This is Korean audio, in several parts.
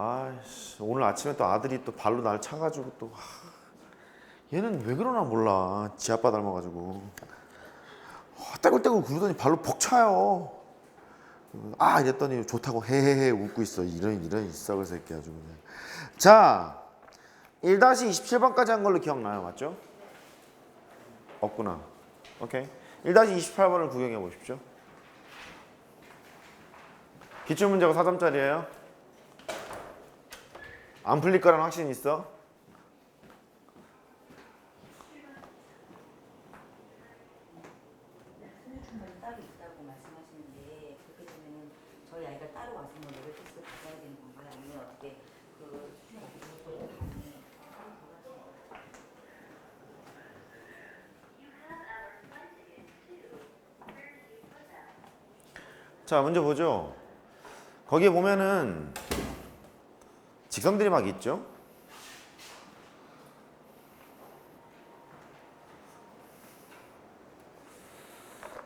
아이씨, 오늘 아침에 또 아들이 또 발로 날 차가지고 또 얘는 왜 그러나 몰라. 지 아빠 닮아가지고 떼굴떼굴 구르더니 발로 벅 차요. 아 이랬더니 좋다고 헤헤헤 웃고 있어. 이런 이썩을 새끼 아주 그냥. 자 1-27번까지 한 걸로 기억나요? 맞죠? 없구나. 오케이. 1-28번을 구경해 보십시오. 기출문제가 4점짜리예요. 안 풀릴 거라는 확신이 있어? 승부충분이 따로 있다고 말씀하시는데 그렇게 되면은 저희 아이가 따로 와서 뭐 레벨 테스트 받아야 되는 건가요? 아니면 어떻게 그 수준을 맞춰서 다니 자 문제 보죠. 거기에 보면은 직선들이 막 있죠.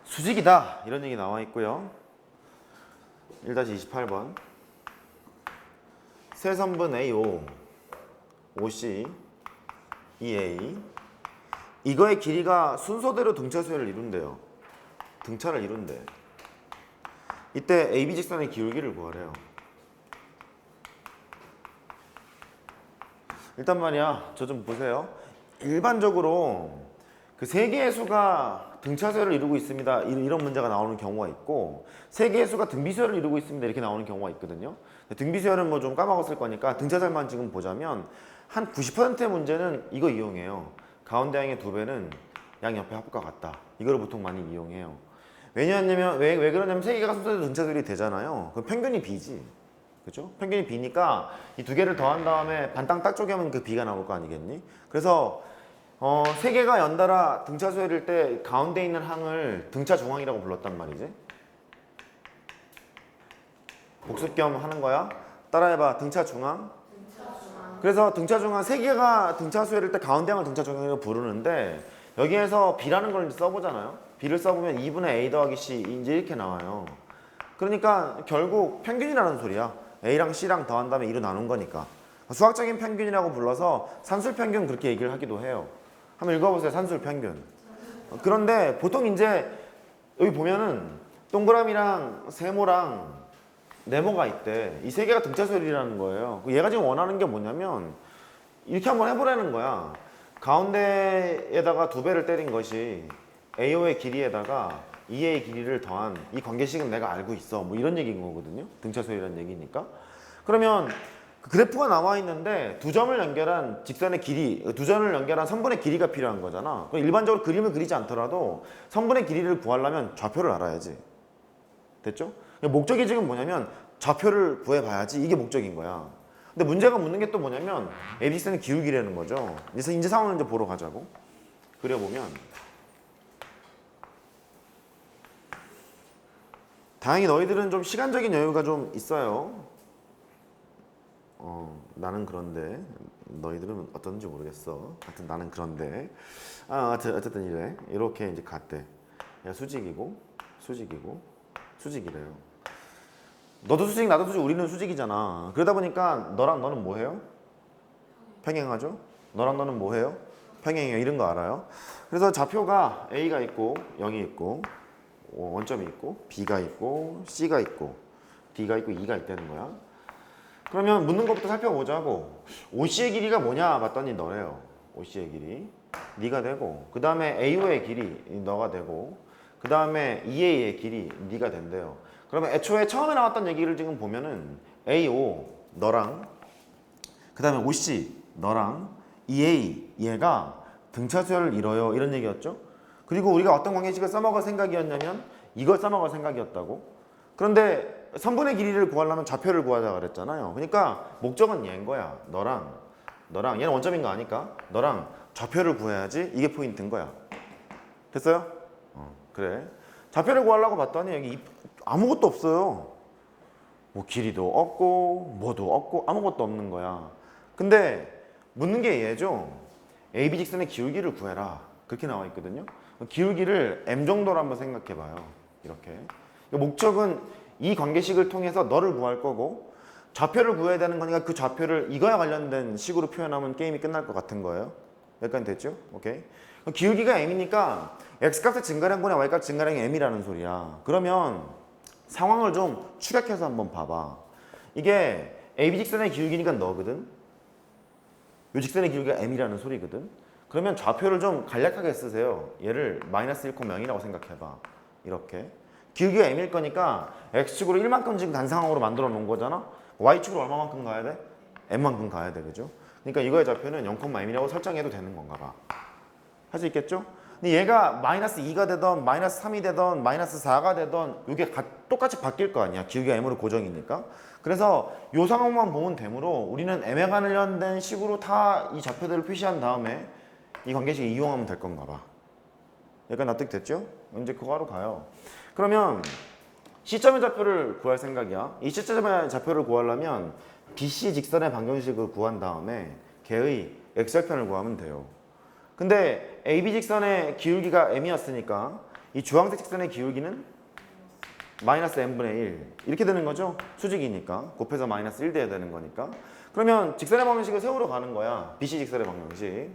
수직이다 이런 얘기 나와 있고요. 1-28번 세선분 AO, OC, EA 이거의 길이가 순서대로 등차수열을 이룬대요. 등차를 이룬대. 이때 AB 직선의 기울기를 구하래요. 일단 말이야 저 좀 보세요. 일반적으로 그 세 개의 수가 등차수열을 이루고 있습니다 이런 문제가 나오는 경우가 있고 세 개의 수가 등비수열을 이루고 있습니다 이렇게 나오는 경우가 있거든요. 등비수열은 뭐 좀 까먹었을 거니까 등차수열만 지금 보자면 한 90%의 문제는 이거 이용해요. 가운데 항의 2배는 양옆의 합과 같다. 이거를 보통 많이 이용해요. 왜냐하면 왜 그러냐면 세 개가 순서대로 등차수열이 되잖아요. 그럼 평균이 B지. 그죠? 평균이 B니까 이 두 개를 더한 다음에 반땅 딱 쪼개면 그 B가 나올 거 아니겠니? 그래서 세 개가 연달아 등차수열일 때 가운데 있는 항을 등차 중앙이라고 불렀단 말이지. 복습 겸 하는 거야. 따라해봐. 등차 중앙. 그래서 등차 중앙 세 개가 등차수열일 때 가운데 항을 등차 중앙이라고 부르는데 여기에서 B라는 걸 써보잖아요. B를 써보면 2분의 A 더하기 C 이제 이렇게 나와요. 그러니까 결국 평균이라는 소리야. A랑 C랑 더한 다음에 2로 나눈 거니까. 수학적인 평균이라고 불러서 산술평균 그렇게 얘기를 하기도 해요. 한번 읽어보세요. 산술평균. 그런데 보통 이제 여기 보면은 동그라미랑 세모랑 네모가 있대. 이 세 개가 등차수열이라는 거예요. 얘가 지금 원하는 게 뭐냐면 이렇게 한번 해보라는 거야. 가운데에다가 2배를 때린 것이 AO의 길이에다가 EA의 길이를 더한 이 관계식은 내가 알고 있어. 뭐 이런 얘기인 거거든요. 등차수열이라는 얘기니까. 그러면 그래프가 나와 있는데 두 점을 연결한 직선의 길이, 두 점을 연결한 선분의 길이가 필요한 거잖아. 일반적으로 그림을 그리지 않더라도 선분의 길이를 구하려면 좌표를 알아야지. 됐죠? 목적이 지금 뭐냐면 좌표를 구해봐야지 이게 목적인 거야. 근데 문제가 묻는 게 또 뭐냐면 ABC는 기울기라는 거죠. 그래서 이제 상황을 이제 보러 가자고. 그려보면 다행히 너희들은 좀 시간적인 여유가 좀 있어요. 나는 그런데 너희들은 어떤지 모르겠어. 하여튼 나는 그런데 어쨌든 이래 이렇게 이제 갔대. 야 수직이고 수직이고 수직이래요. 너도 수직 나도 수직 우리는 수직이잖아. 그러다 보니까 너랑 너는 뭐 해요? 평행하죠? 너랑 너는 뭐 해요? 평행해요. 이런 거 알아요? 그래서 좌표가 A가 있고 0이 있고 원점이 있고 B가 있고 C가 있고 D가 있고 E가 있다는 거야. 그러면 묻는 것부터 살펴보자고. OC의 길이가 뭐냐 봤더니 너래요. OC의 길이 네가 되고 그 다음에 AO의 길이 너가 되고 그 다음에 EA의 길이 네가 된대요. 그러면 애초에 처음에 나왔던 얘기를 지금 보면은 AO 너랑 그 다음에 OC 너랑 EA 얘가 등차수열을 이뤄요 이런 얘기였죠. 그리고 우리가 어떤 관계식을 써먹을 생각이었냐면 이걸 써먹을 생각이었다고. 그런데 선분의 길이를 구하려면 좌표를 구하자 그랬잖아요. 그러니까 목적은 얘인 거야. 너랑 얘는 원점인 거 아니까 너랑 좌표를 구해야지 이게 포인트인 거야. 됐어요? 그래. 좌표를 구하려고 봤더니 여기 아무것도 없어요. 뭐 길이도 없고 뭐도 없고 아무것도 없는 거야. 근데 묻는 게 얘죠. AB 직선의 기울기를 구해라. 그렇게 나와 있거든요. 기울기를 M 정도로 한번 생각해 봐요. 이렇게. 목적은 이 관계식을 통해서 너를 구할 거고 좌표를 구해야 되는 거니까 그 좌표를 이거와 관련된 식으로 표현하면 게임이 끝날 것 같은 거예요. 여기까지 됐죠? 오케이. 기울기가 m이니까 x값의 증가량분의 y값 증가량이 m이라는 소리야. 그러면 상황을 좀 추격해서 한번 봐봐. 이게 AB 직선의 기울기니까 너거든. 이 직선의 기울기가 m이라는 소리거든. 그러면 좌표를 좀 간략하게 쓰세요. 얘를 마이너스 1,0이라고 생각해봐. 이렇게. 기울기가 m일 거니까 x축으로 1만큼 지금 간 상황으로 만들어 놓은 거잖아. y축으로 얼마만큼 가야 돼? m만큼 가야 돼. 그죠? 그러니까 이거의 좌표는 0,m이라고 설정해도 되는 건가 봐. 할 수 있겠죠? 근데 얘가 마이너스 2가 되던 마이너스 3이 되던 마이너스 4가 되던 이게 똑같이 바뀔 거 아니야. 기울기가 m으로 고정이니까. 그래서 이 상황만 보면 되므로 우리는 m에 관련된 식으로 다 이 좌표들을 표시한 다음에 이 관계식을 이용하면 될 건가 봐. 약간 납득됐죠? 이제 그거 하러 가요. 그러면 C점의 좌표를 구할 생각이야. 이 C점의 좌표를 구하려면 BC 직선의 방정식을 구한 다음에 걔의 x절편을 구하면 돼요. 근데 AB 직선의 기울기가 m이었으니까 이 주황색 직선의 기울기는 마이너스 m분의 1 이렇게 되는 거죠. 수직이니까 곱해서 마이너스 1 돼야 되는 거니까. 그러면 직선의 방정식을 세우러 가는 거야. BC 직선의 방정식.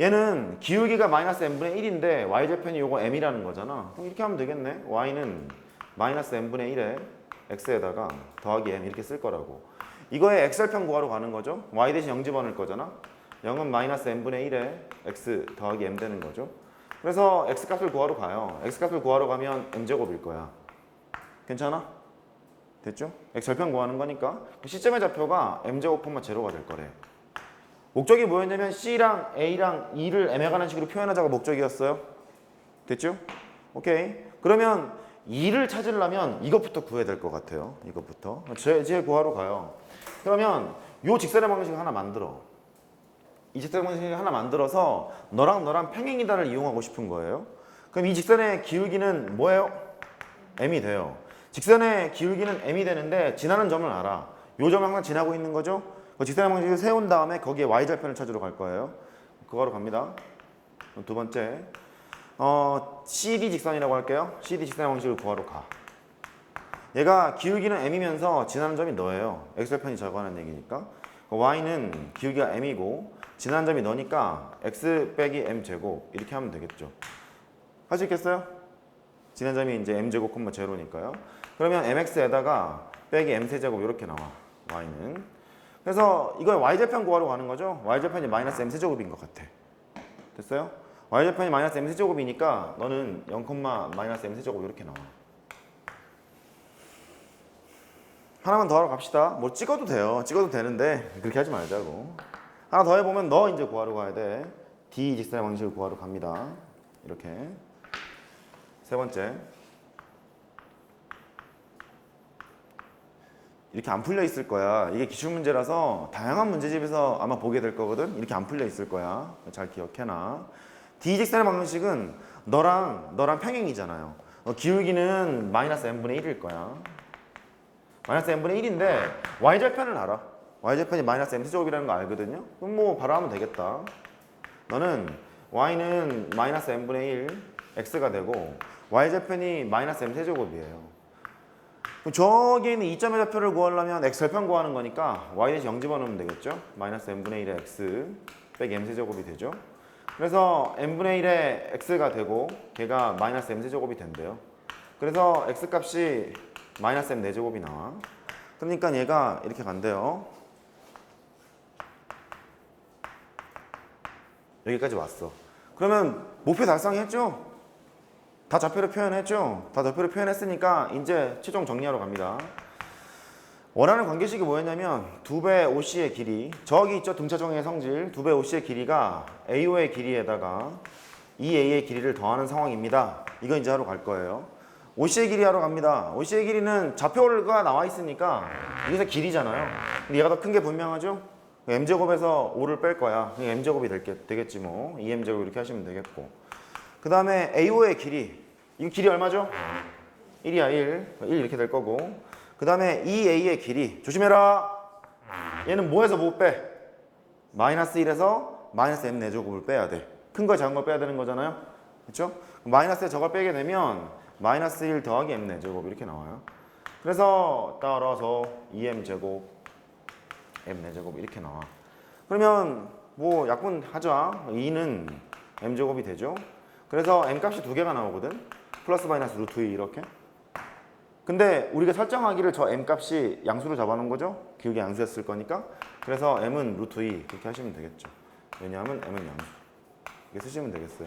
얘는 기울기가 마이너스 m분의 1인데 y절편이 요거 m이라는 거잖아. 그럼 이렇게 하면 되겠네. y는 마이너스 m분의 1에 x에다가 더하기 m 이렇게 쓸 거라고. 이거에 x절편 구하러 가는 거죠. y 대신 0 집어넣을 거잖아. 0은 마이너스 m분의 1에 x 더하기 m 되는 거죠. 그래서 x값을 구하러 가요. x값을 구하러 가면 m제곱일 거야. 괜찮아? 됐죠? x절편 구하는 거니까 C점의 좌표가 m제곱 콤마 제로가 될 거래. 목적이 뭐였냐면 C랑 A랑 E를 m에 관한 식으로 표현하자가 목적이었어요. 됐죠? 오케이. 그러면 E를 찾으려면 이것부터 구해야 될 것 같아요. 이것부터. 제 구하러 가요. 그러면 요 직선의 방정식 하나 만들어. 이 직선의 방정식 하나 만들어서 너랑 평행이다를 이용하고 싶은 거예요. 그럼 이 직선의 기울기는 뭐예요? m이 돼요. 직선의 기울기는 m이 되는데 지나는 점을 알아. 요 점을 항상 지나고 있는 거죠. 그 직선의 방정식을 세운 다음에 거기에 y절편을 찾으러 갈 거예요. 그거로 갑니다. 두 번째, CD 직선이라고 할게요. CD 직선의 방정식을 구하러 가. 얘가 기울기는 m이면서 지나는 점이 너예요. x절편이 저거하는 얘기니까. y는 기울기가 m이고 지나는 점이 너니까 x 빼기 m제곱 이렇게 하면 되겠죠. 할 수 있겠어요? 지나는 점이 이제 m제곱 콤마 제로니까요. 그러면 mx에다가 빼기 m세제곱 이렇게 나와. y는. 그래서 이걸 y절편 구하러 가는 거죠. y절편이 마이너스 m세제곱인 것 같아. 됐어요? y절편이 마이너스 m세제곱이니까 너는 0, 마이너스 m세제곱 이렇게 나와. 하나만 더 하러 갑시다. 뭐 찍어도 돼요. 찍어도 되는데 그렇게 하지 말자고. 하나 더 해보면 너 이제 구하러 가야 돼. D 직선의 방식을 구하러 갑니다. 이렇게. 세 번째. 이렇게 안 풀려 있을 거야. 이게 기출문제라서 다양한 문제집에서 아마 보게 될 거거든. 이렇게 안 풀려 있을 거야. 잘 기억해놔. D 직선의 방정식은 너랑 평행이잖아요. 기울기는 마이너스 m분의 1일 거야. 마이너스 m분의 1인데 y절편을 알아. y절편이 마이너스 m세제곱이라는 거 알거든요. 그럼 뭐 바로 하면 되겠다. 너는 y는 마이너스 m분의 1 x가 되고 y절편이 마이너스 m세제곱이에요. 저기에 있는 2점의 좌표를 구하려면 x절편 구하는 거니까 y 대신 0 집어넣으면 되겠죠. 마이너스 m분의 1의 x 빼기 m세제곱이 되죠. 그래서 m분의 1의 x가 되고 걔가 마이너스 m세제곱이 된대요. 그래서 x값이 마이너스 m 4제곱이 나와. 그러니까 얘가 이렇게 간대요. 여기까지 왔어. 그러면 목표 달성했죠? 다 좌표를 표현했죠? 다 좌표를 표현했으니까 이제 최종 정리하러 갑니다. 원하는 관계식이 뭐였냐면 2배 OC의 길이, 저기 있죠? 등차정의 성질 2배 OC의 길이가 AO의 길이에다가 2A의 길이를 더하는 상황입니다. 이거 이제 하러 갈 거예요. OC의 길이 하러 갑니다. OC의 길이는 좌표가 나와 있으니까 여기서 길이잖아요. 근데 얘가 더 큰 게 분명하죠? m제곱에서 5를 뺄 거야. m제곱이 되겠지 뭐. 2m제곱 이렇게 하시면 되겠고. 그 다음에 AO의 길이. 이 길이 얼마죠? 1이야 1. 1 이렇게 될 거고. 그 다음에 2A의 길이. 조심해라. 얘는 뭐에서 뭐 빼? 마이너스 1에서 마이너스 m 4제곱을 빼야 돼. 큰 거 작은 거 빼야 되는 거잖아요. 그렇죠? 마이너스에 저걸 빼게 되면 마이너스 1 더하기 m 4제곱 이렇게 나와요. 그래서 따라서 2m 제곱 m 4제곱 이렇게 나와. 그러면 뭐 약분하자. 2는 m 제곱이 되죠. 그래서 m 값이 두 개가 나오거든. 플러스 마이너스 루트 2 이렇게. 근데 우리가 설정하기를 저 m 값이 양수로 잡아놓은 거죠. 기울기 양수였을 거니까. 그래서 m은 루트 2 그렇게 하시면 되겠죠. 왜냐하면 m은 양수. 이렇게 쓰시면 되겠어요.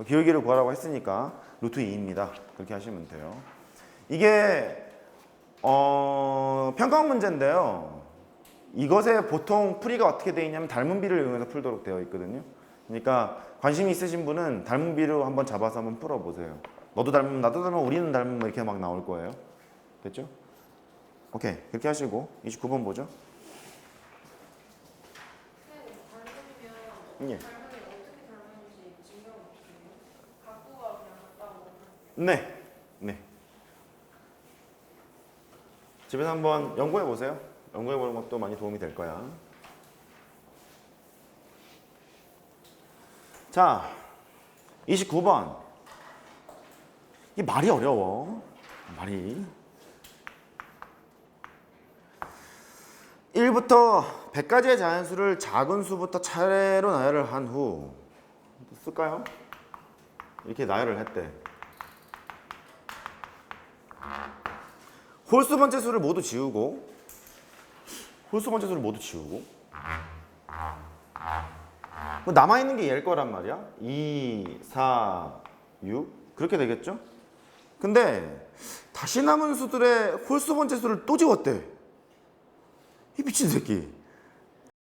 기울기를 구하라고 했으니까 루트 2입니다. 그렇게 하시면 돼요. 이게 평가원 문제인데요. 이것에 보통 풀이가 어떻게 되어 있냐면 닮은비를 이용해서 풀도록 되어 있거든요. 그러니까 관심이 있으신 분은 닮은비로 한번 잡아서 한번 풀어보세요. 너도 닮으면 나도 닮으면 우리는 닮으면 이렇게 막 나올 거예요. 됐죠? 오케이. 그렇게 하시고 29번 보죠. 예. 네. 네. 집에서 한번 연구해 보세요. 연구해 보는 것도 많이 도움이 될 거야. 자, 29번. 이게 말이 어려워. 말이. 1부터 100까지의 자연수를 작은 수부터 차례로 나열을 한 후 쓸까요? 이렇게 나열을 했대. 홀수 번째 수를 모두 지우고 홀수 번째 수를 모두 지우고 남아있는 게 얘일 거란 말이야. 2, 4, 6 그렇게 되겠죠? 근데 다시 남은 수들의 홀수 번째 수를 또 지웠대. 이 미친 새끼.